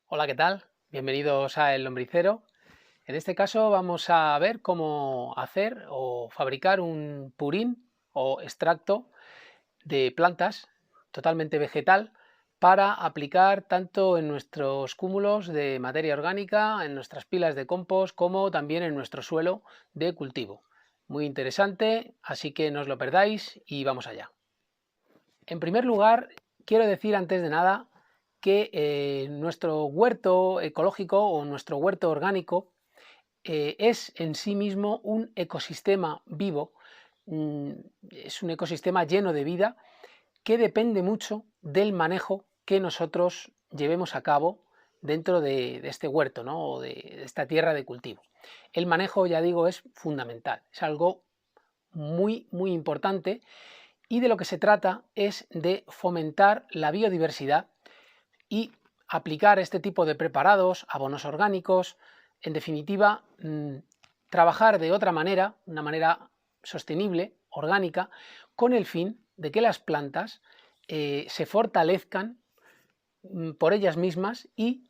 Hola, ¿qué tal? Bienvenidos a El Lombricero. En este caso vamos a ver cómo hacer o fabricar un purín o extracto de plantas totalmente vegetal para aplicar tanto en nuestros cúmulos de materia orgánica, en nuestras pilas de compost, como también en nuestro suelo de cultivo. Muy interesante, así que no os lo perdáis y vamos allá. En primer lugar, quiero decir antes de nada que nuestro huerto ecológico o nuestro huerto orgánico es en sí mismo un ecosistema vivo, mm, es un ecosistema lleno de vida que depende mucho del manejo que nosotros llevemos a cabo dentro de este huerto, ¿no? O de esta tierra de cultivo. El manejo, ya digo, es fundamental, es algo muy importante, y de lo que se trata es de fomentar la biodiversidad y aplicar este tipo de preparados, abonos orgánicos, en definitiva, trabajar de otra manera, una manera sostenible, orgánica, con el fin de que las plantas se fortalezcan por ellas mismas y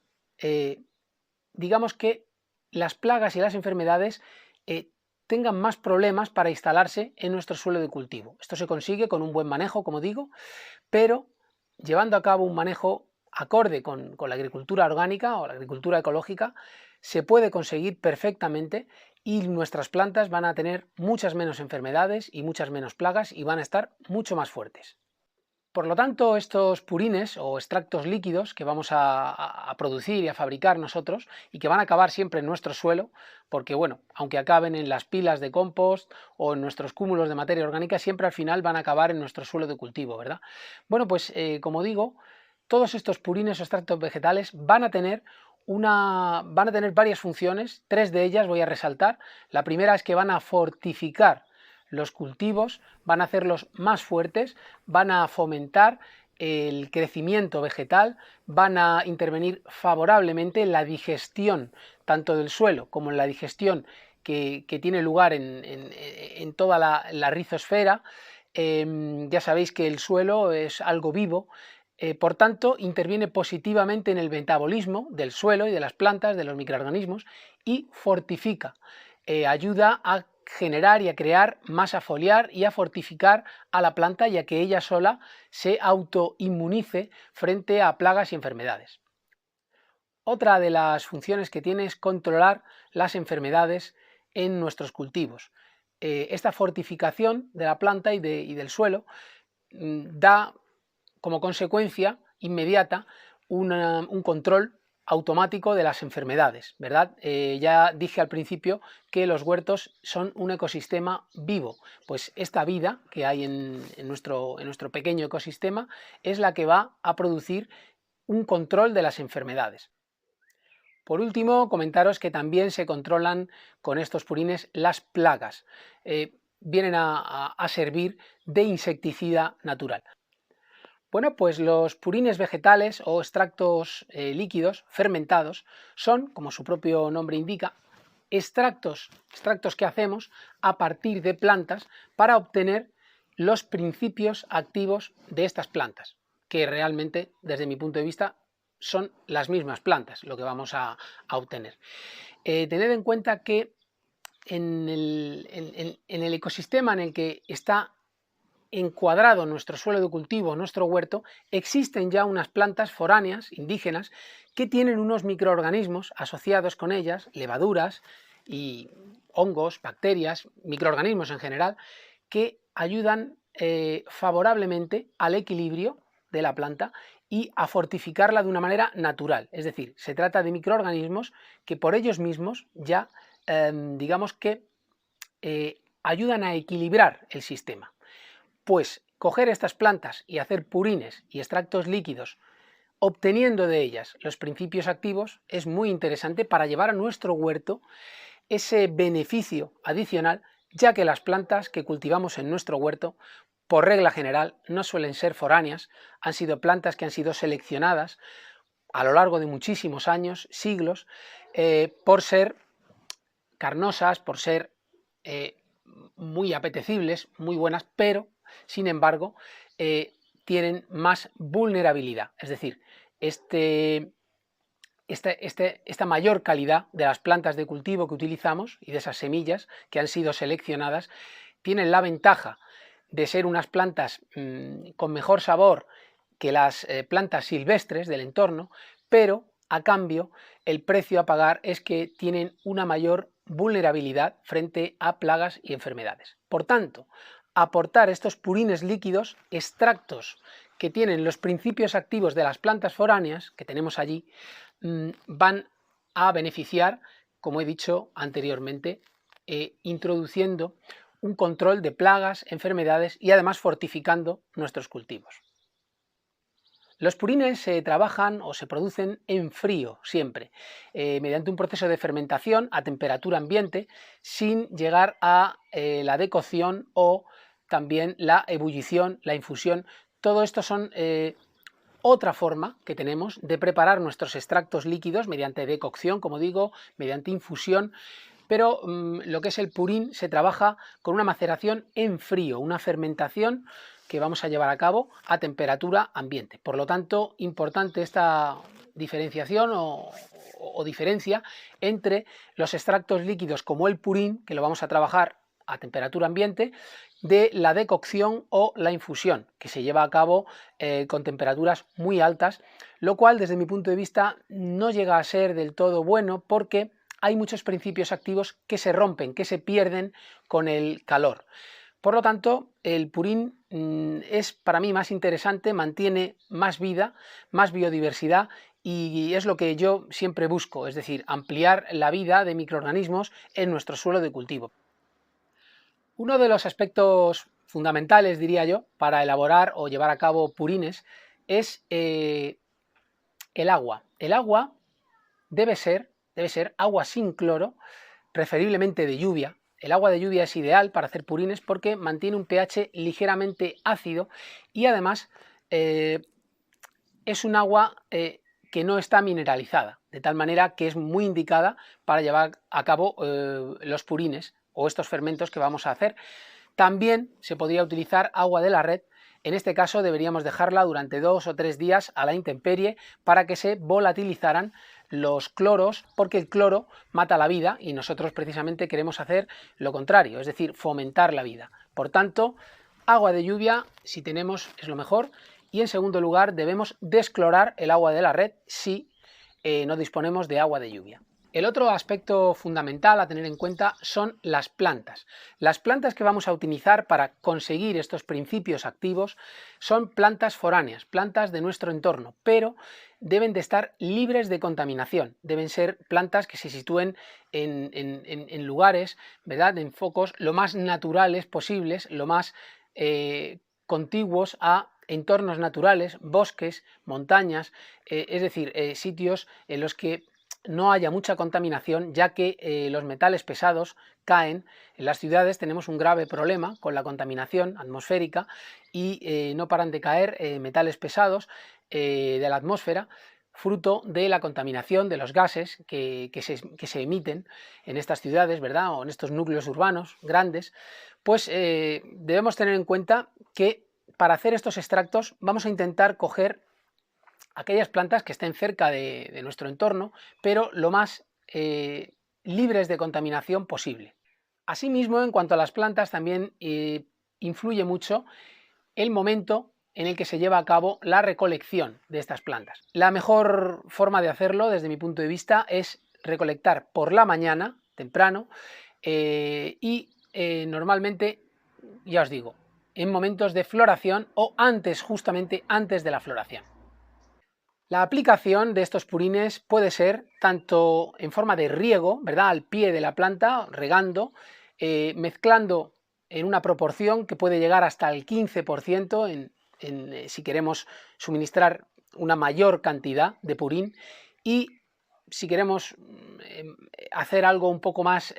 digamos que las plagas y las enfermedades tengan más problemas para instalarse en nuestro suelo de cultivo. Esto se consigue con un buen manejo, como digo, pero llevando a cabo un manejo acorde con la agricultura orgánica o la agricultura ecológica, se puede conseguir perfectamente y nuestras plantas van a tener muchas menos enfermedades y muchas menos plagas y van a estar mucho más fuertes. Por lo tanto, estos purines o extractos líquidos que vamos a producir y a fabricar nosotros y que van a acabar siempre en nuestro suelo, porque bueno, aunque acaben en las pilas de compost o en nuestros cúmulos de materia orgánica, siempre al final van a acabar en nuestro suelo de cultivo, ¿verdad? Bueno, pues como digo, todos estos purines o extractos vegetales van a tener varias funciones. Tres de ellas voy a resaltar. La primera es que van a fortificar los cultivos, van a hacerlos más fuertes, van a fomentar el crecimiento vegetal, van a intervenir favorablemente en la digestión tanto del suelo como en la digestión que tiene lugar en toda la rizosfera. Ya sabéis que el suelo es algo vivo, por tanto interviene positivamente en el metabolismo del suelo y de las plantas, de los microorganismos, y fortifica, ayuda a generar y a crear masa foliar y a fortificar a la planta, ya que ella sola se autoinmunice frente a plagas y enfermedades. Otra de las funciones que tiene es controlar las enfermedades en nuestros cultivos. Esta fortificación de la planta y del suelo da como consecuencia inmediata un control automático de las enfermedades, ¿verdad? Ya dije al principio que los huertos son un ecosistema vivo, pues esta vida que hay en nuestro pequeño ecosistema es la que va a producir un control de las enfermedades. Por último, comentaros que también se controlan con estos purines las plagas. Vienen a servir de insecticida natural. Bueno, pues los purines vegetales o extractos líquidos fermentados son, como su propio nombre indica, extractos que hacemos a partir de plantas para obtener los principios activos de estas plantas, que realmente, desde mi punto de vista, son las mismas plantas lo que vamos a obtener. Tened en cuenta que en el ecosistema en el que está encuadrado nuestro suelo de cultivo, nuestro huerto, existen ya unas plantas foráneas, indígenas, que tienen unos microorganismos asociados con ellas, levaduras y hongos, bacterias, microorganismos en general, que ayudan favorablemente al equilibrio de la planta y a fortificarla de una manera natural. Es decir, se trata de microorganismos que por ellos mismos ya, digamos que, ayudan a equilibrar el sistema. Pues coger estas plantas y hacer purines y extractos líquidos obteniendo de ellas los principios activos es muy interesante para llevar a nuestro huerto ese beneficio adicional, ya que las plantas que cultivamos en nuestro huerto, por regla general, no suelen ser foráneas, han sido plantas que han sido seleccionadas a lo largo de muchísimos años, siglos, por ser carnosas, por ser muy apetecibles, muy buenas, pero sin embargo tienen más vulnerabilidad. Es decir, este esta mayor calidad de las plantas de cultivo que utilizamos y de esas semillas que han sido seleccionadas, tienen la ventaja de ser unas plantas con mejor sabor que las plantas silvestres del entorno, pero a cambio el precio a pagar es que tienen una mayor vulnerabilidad frente a plagas y enfermedades. Por tanto, aportar estos purines líquidos, extractos que tienen los principios activos de las plantas foráneas que tenemos allí, van a beneficiar, como he dicho anteriormente, introduciendo un control de plagas, enfermedades y además fortificando nuestros cultivos. Los purines se trabajan o se producen en frío siempre, mediante un proceso de fermentación a temperatura ambiente, sin llegar a la decocción o también la ebullición, la infusión. Todo esto son otra forma que tenemos de preparar nuestros extractos líquidos mediante decocción, como digo, mediante infusión, pero lo que es el purín se trabaja con una maceración en frío, una fermentación que vamos a llevar a cabo a temperatura ambiente. Por lo tanto, importante esta diferenciación o diferencia entre los extractos líquidos como el purín, que lo vamos a trabajar a temperatura ambiente, de la decocción o la infusión, que se lleva a cabo con temperaturas muy altas, lo cual desde mi punto de vista no llega a ser del todo bueno porque hay muchos principios activos que se rompen, que se pierden con el calor. Por lo tanto, el purín es para mí más interesante, mantiene más vida, más biodiversidad y es lo que yo siempre busco, es decir, ampliar la vida de microorganismos en nuestro suelo de cultivo. Uno de los aspectos fundamentales, diría yo, para elaborar o llevar a cabo purines es el agua. El agua debe ser agua sin cloro, preferiblemente de lluvia. El agua de lluvia es ideal para hacer purines porque mantiene un pH ligeramente ácido y además es un agua que no está mineralizada, de tal manera que es muy indicada para llevar a cabo los purines o estos fermentos que vamos a hacer. También se podría utilizar agua de la red. En este caso deberíamos dejarla durante 2 o 3 días a la intemperie para que se volatilizaran los cloros, porque el cloro mata la vida y nosotros precisamente queremos hacer lo contrario, es decir, fomentar la vida. Por tanto, agua de lluvia, si tenemos, es lo mejor. Y en segundo lugar, debemos desclorar el agua de la red si no disponemos de agua de lluvia. El otro aspecto fundamental a tener en cuenta son las plantas. Las plantas que vamos a utilizar para conseguir estos principios activos son plantas foráneas, plantas de nuestro entorno, pero deben de estar libres de contaminación. Deben ser plantas que se sitúen en lugares, ¿verdad?, en focos lo más naturales posibles, lo más contiguos a entornos naturales, bosques, montañas, es decir, sitios en los que no haya mucha contaminación, ya que los metales pesados caen. En las ciudades tenemos un grave problema con la contaminación atmosférica y no paran de caer metales pesados de la atmósfera, fruto de la contaminación de los gases que se emiten en estas ciudades, ¿verdad?, o en estos núcleos urbanos grandes. Pues debemos tener en cuenta que para hacer estos extractos vamos a intentar coger aquellas plantas que estén cerca de nuestro entorno, pero lo más libres de contaminación posible. Asimismo, en cuanto a las plantas, también influye mucho el momento en el que se lleva a cabo la recolección de estas plantas. La mejor forma de hacerlo, desde mi punto de vista, es recolectar por la mañana, temprano, y normalmente, ya os digo, en momentos de floración o antes, justamente antes de la floración. La aplicación de estos purines puede ser tanto en forma de riego, ¿verdad?, al pie de la planta, regando, mezclando en una proporción que puede llegar hasta el 15% si queremos suministrar una mayor cantidad de purín, y si queremos hacer algo un poco más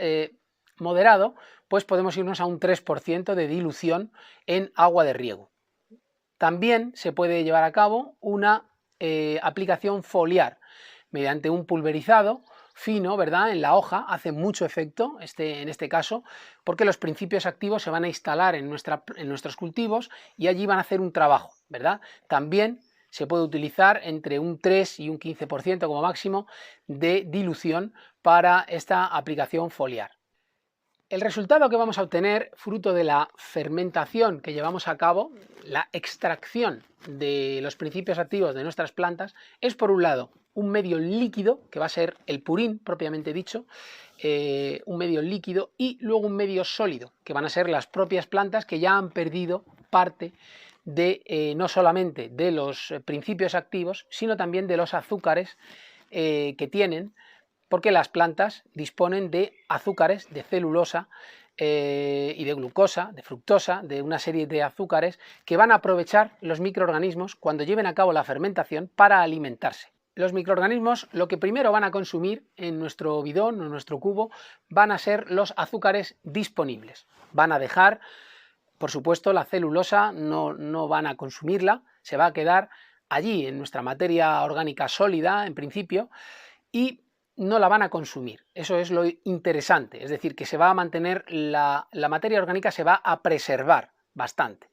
moderado, pues podemos irnos a un 3% de dilución en agua de riego. También se puede llevar a cabo una aplicación foliar mediante un pulverizado fino, ¿verdad?, en la hoja. Hace mucho efecto en este caso, porque los principios activos se van a instalar en nuestros cultivos y allí van a hacer un trabajo, ¿verdad? También se puede utilizar entre un 3 y un 15% como máximo de dilución para esta aplicación foliar. El resultado que vamos a obtener fruto de la fermentación que llevamos a cabo, la extracción de los principios activos de nuestras plantas, es por un lado un medio líquido, que va a ser el purín propiamente dicho, un medio líquido, y luego un medio sólido, que van a ser las propias plantas que ya han perdido parte de no solamente de los principios activos, sino también de los azúcares que tienen, porque las plantas disponen de azúcares, de celulosa y de glucosa, de fructosa, de una serie de azúcares que van a aprovechar los microorganismos cuando lleven a cabo la fermentación para alimentarse. Los microorganismos lo que primero van a consumir en nuestro bidón o en nuestro cubo van a ser los azúcares disponibles. Van a dejar, por supuesto, la celulosa, no van a consumirla, se va a quedar allí en nuestra materia orgánica sólida en principio y no la van a consumir. Eso es lo interesante, es decir, que se va a mantener la materia orgánica, se va a preservar bastante.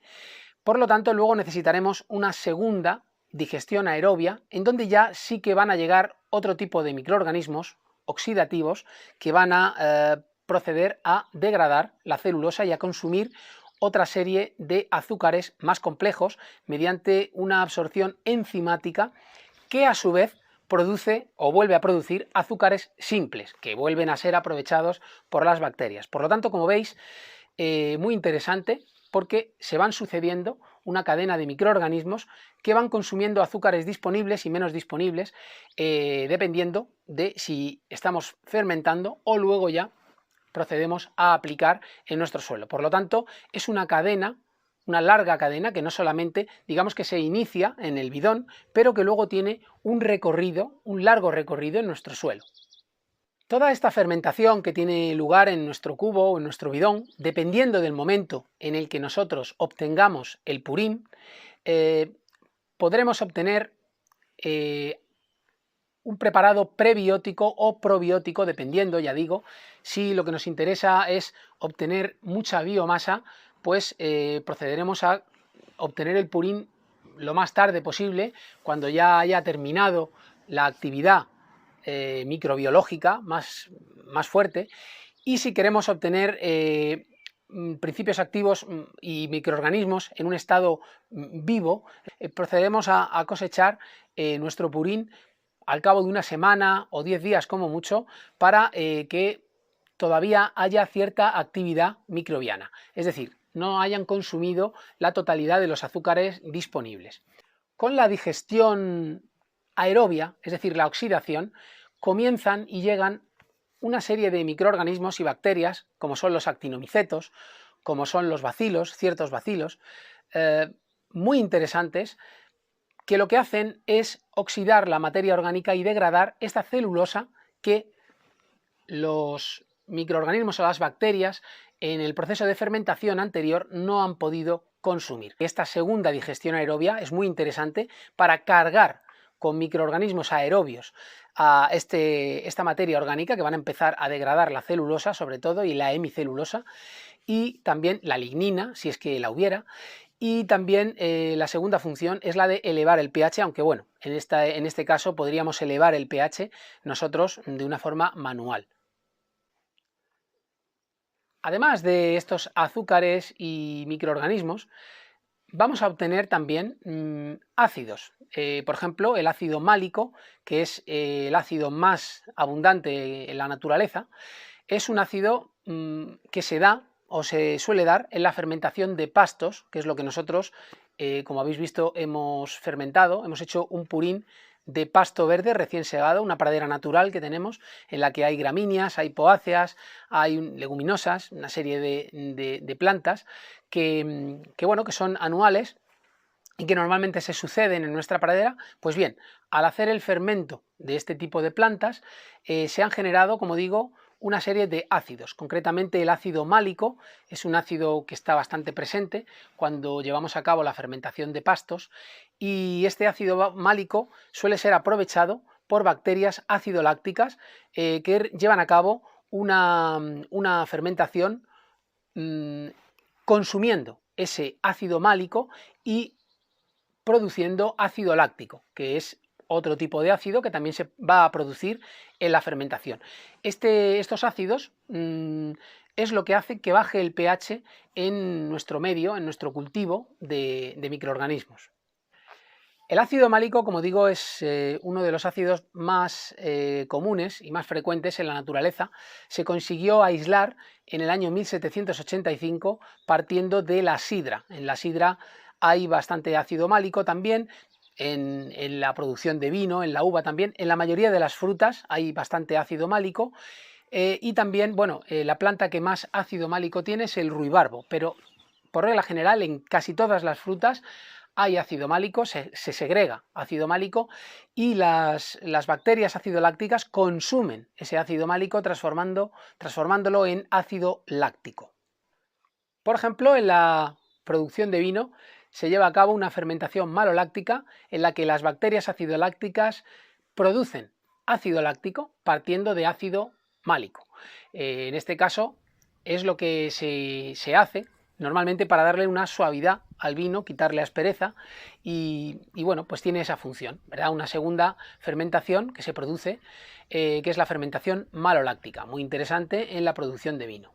Por lo tanto, luego necesitaremos una segunda digestión aerobia, en donde ya sí que van a llegar otro tipo de microorganismos oxidativos que van a proceder a degradar la celulosa y a consumir otra serie de azúcares más complejos mediante una absorción enzimática que a su vez produce o vuelve a producir azúcares simples que vuelven a ser aprovechados por las bacterias. Por lo tanto, como veis, muy interesante porque se van sucediendo una cadena de microorganismos que van consumiendo azúcares disponibles y menos disponibles dependiendo de si estamos fermentando o luego ya procedemos a aplicar en nuestro suelo. Por lo tanto, es una cadena, una larga cadena que no solamente, digamos que se inicia en el bidón, pero que luego tiene un recorrido, un largo recorrido en nuestro suelo. Toda esta fermentación que tiene lugar en nuestro cubo o en nuestro bidón, dependiendo del momento en el que nosotros obtengamos el purín, podremos obtener un preparado prebiótico o probiótico, dependiendo, ya digo, si lo que nos interesa es obtener mucha biomasa, pues procederemos a obtener el purín lo más tarde posible, cuando ya haya terminado la actividad microbiológica más fuerte, y si queremos obtener principios activos y microorganismos en un estado vivo, procedemos a cosechar nuestro purín al cabo de una semana o 10 días como mucho, para que todavía haya cierta actividad microbiana, es decir, no hayan consumido la totalidad de los azúcares disponibles. Con la digestión aerobia, es decir, la oxidación, comienzan y llegan una serie de microorganismos y bacterias, como son los actinomicetos, como son los bacilos, ciertos bacilos, muy interesantes, que lo que hacen es oxidar la materia orgánica y degradar esta celulosa que los microorganismos o las bacterias en el proceso de fermentación anterior no han podido consumir. Esta segunda digestión aerobia es muy interesante para cargar con microorganismos aerobios a esta materia orgánica, que van a empezar a degradar la celulosa sobre todo y la hemicelulosa, y también la lignina, si es que la hubiera. Y también la segunda función es la de elevar el pH, aunque bueno, en este caso podríamos elevar el pH nosotros de una forma manual. Además de estos azúcares y microorganismos, vamos a obtener también ácidos. Por ejemplo, el ácido málico, que es el ácido más abundante en la naturaleza, es un ácido que se da o se suele dar en la fermentación de pastos, que es lo que nosotros, como habéis visto, hemos fermentado. Hemos hecho un purín de pasto verde recién segado, una pradera natural que tenemos, en la que hay gramíneas, hay poáceas, hay leguminosas, una serie de plantas que son anuales y que normalmente se suceden en nuestra pradera. Pues bien, al hacer el fermento de este tipo de plantas, se han generado, como digo, una serie de ácidos. Concretamente, el ácido málico es un ácido que está bastante presente cuando llevamos a cabo la fermentación de pastos, y este ácido málico suele ser aprovechado por bacterias acidolácticas que llevan a cabo una fermentación consumiendo ese ácido málico y produciendo ácido láctico, que es otro tipo de ácido que también se va a producir en la fermentación. Estos ácidos es lo que hace que baje el pH en nuestro medio, en nuestro cultivo de microorganismos. El ácido málico, como digo, es uno de los ácidos más comunes y más frecuentes en la naturaleza. Se consiguió aislar en el año 1785 partiendo de la sidra. En la sidra hay bastante ácido málico también, en la producción de vino, en la uva también, en la mayoría de las frutas hay bastante ácido málico. Y también, bueno, la planta que más ácido málico tiene es el ruibarbo, pero por regla general en casi todas las frutas hay ácido málico, se segrega ácido málico y las bacterias ácido-lácticas consumen ese ácido málico transformándolo en ácido láctico. Por ejemplo, en la producción de vino se lleva a cabo una fermentación maloláctica en la que las bacterias ácido-lácticas producen ácido láctico partiendo de ácido málico. En este caso es lo que se hace normalmente para darle una suavidad al vino, quitarle aspereza y bueno, pues tiene esa función, ¿verdad? Una segunda fermentación que se produce, que es la fermentación maloláctica, muy interesante en la producción de vino.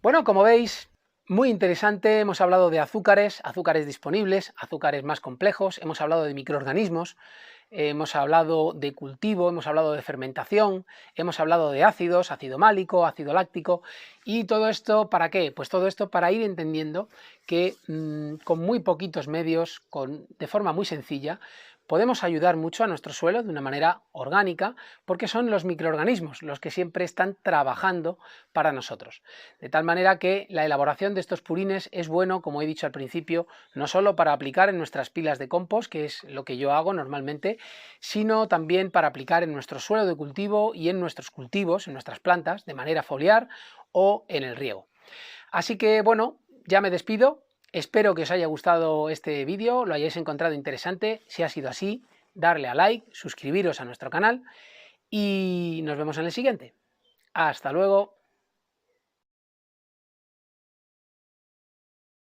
Bueno, como veis, muy interesante, hemos hablado de azúcares disponibles, azúcares más complejos, hemos hablado de microorganismos, hemos hablado de cultivo, hemos hablado de fermentación, hemos hablado de ácidos, ácido málico, ácido láctico, y todo esto ¿para qué? Pues todo esto para ir entendiendo que con muy poquitos medios, de forma muy sencilla, podemos ayudar mucho a nuestro suelo de una manera orgánica, porque son los microorganismos los que siempre están trabajando para nosotros. De tal manera que la elaboración de estos purines es bueno, como he dicho al principio, no solo para aplicar en nuestras pilas de compost, que es lo que yo hago normalmente, sino también para aplicar en nuestro suelo de cultivo y en nuestros cultivos, en nuestras plantas, de manera foliar o en el riego. Así que bueno, ya me despido. Espero que os haya gustado este vídeo, lo hayáis encontrado interesante. Si ha sido así, darle a like, suscribiros a nuestro canal y nos vemos en el siguiente. Hasta luego.